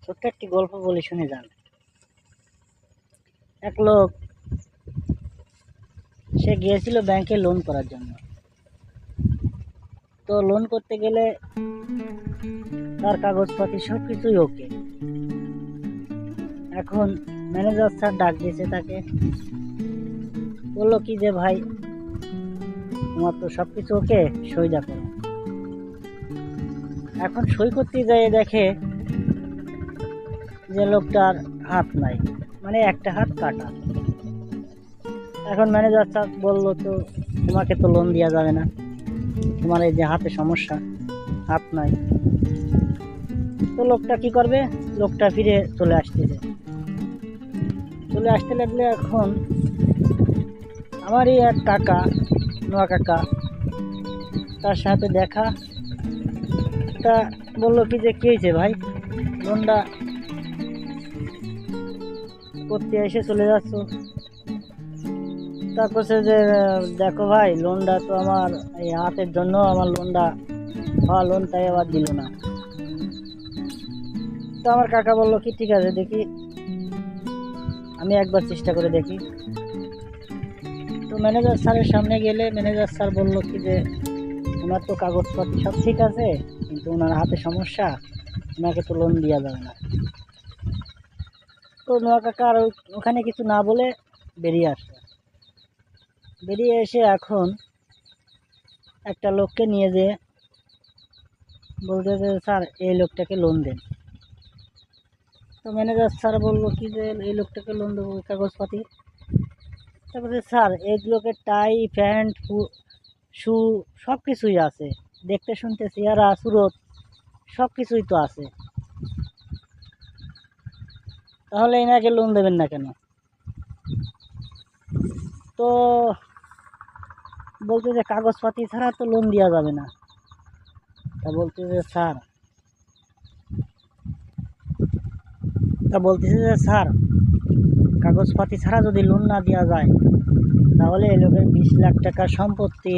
ছোট্ট একটি গল্প বলি, শুনে যান। এক লোক, সে গিয়েছিল ব্যাংকে লোন করার জন্য। তো লোন করতে গেলে তার কাগজপাতি সবকিছুই ওকে। এখন ম্যানেজার স্যার ডাক দিয়েছে তাকে, বললো কি যে ভাই, তোমার তো সবকিছু ওকে, সইটা করো। এখন সই করতে যেয়ে দেখে যে লোকটার হাত নাই, মানে একটা হাত কাটা। এখন ম্যানেজার স্যার বললো, তো তোমাকে তো লোন দেওয়া যাবে না, তোমার এই যে হাতে সমস্যা, হাত নাই। তো লোকটা কি করবে? লোকটা ফিরে চলে আসতে লাগলে এখন আমারই এক কাকা, নোয়া কাকা, তার সাথে দেখা। তা বললো কি যে কি হয়েছে ভাই, লোনটা করতে এসে চলে যাচ্ছ? তারপর সে যে দেখো ভাই, লোনটা তো আমার এই হাতের জন্য আমার লোনটা হওয়া লোন, তাই আবার দিল না। তো আমার কাকা বললো কি ঠিক আছে, দেখি আমি একবার চেষ্টা করে দেখি। তো ম্যানেজার স্যারের সামনে গেলে ম্যানেজার স্যার বললো কি যে ওনার তো কাগজপত্র সব ঠিক আছে, কিন্তু ওনার হাতে সমস্যা, ওনাকে তো লোন দেওয়া যাবে না। তো নোয়া কাকা আর ওখানে কিছু না বলে বেরিয়ে আসলো। বেরিয়ে এসে এখন একটা লোককে নিয়ে যেয়ে বলতে যে স্যার এই লোকটাকে লোন দেন। তো ম্যানেজার স্যার বললো কি যে এই লোকটাকে লোন দেবো, কাগজপাতি। তারপরে স্যার এই লোকের টাই, প্যান্ট, শু সব কিছুই আছে, দেখতে শুনতে চেহারা, সুরত সব কিছুই তো আছে, তাহলে এনাকে লোন দেবেন না কেন? তো বলতে যে কাগজপাতি ছাড়া তো লোন দেওয়া যাবে না। তা বলতেছে যে স্যার, কাগজপাতি ছাড়া যদি লোন না দেওয়া যায়, তাহলে এই লোকের 20 লাখ টাকার সম্পত্তি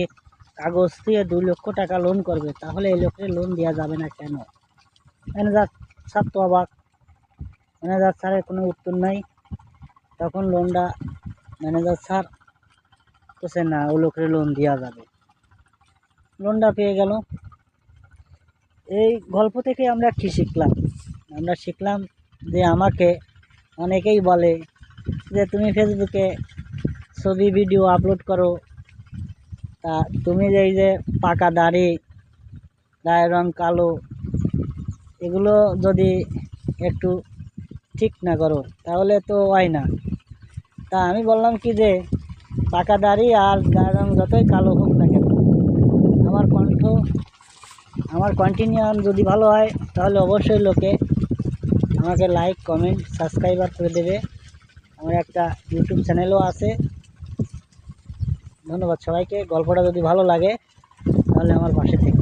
কাগজ দিয়ে 2 লক্ষ টাকা লোন করবে, তাহলে এই লোকের লোন দেওয়া যাবে না কেন? ম্যানেজার স্যার তো অবাক, ম্যানেজার স্যারের কোনো উত্তর নাই। তখন ম্যানেজার স্যার বলছে না, ও লোকের লোন দেওয়া যাবে। লোনটা পেয়ে গেল। এই গল্প থেকে আমরা কি শিখলাম? আমরা শিখলাম যে আমাকে অনেকেই বলে যে তুমি ফেসবুকে ছবি ভিডিও আপলোড করো, তা তুমি যে এই যে পাকা দাড়ি, গায়ের রং কালো, এগুলো যদি একটু ঠিক না করো তাহলে তো হয় না। তা আমি বললাম কি যে পাকা দাড়ি আর গায়ের রং যতই কালো হোক না কেন, আমার কন্টিনিউ যদি ভালো হয়, তাহলে অবশ্যই লোকে আমাকে লাইক, কমেন্ট, সাবস্ক্রাইবার করে দেবে। আমার একটা ইউটিউব চ্যানেলও আছে। ধন্যবাদ সবাইকে। গল্পটা যদি ভালো লাগে তাহলে আমার পাশে থেকে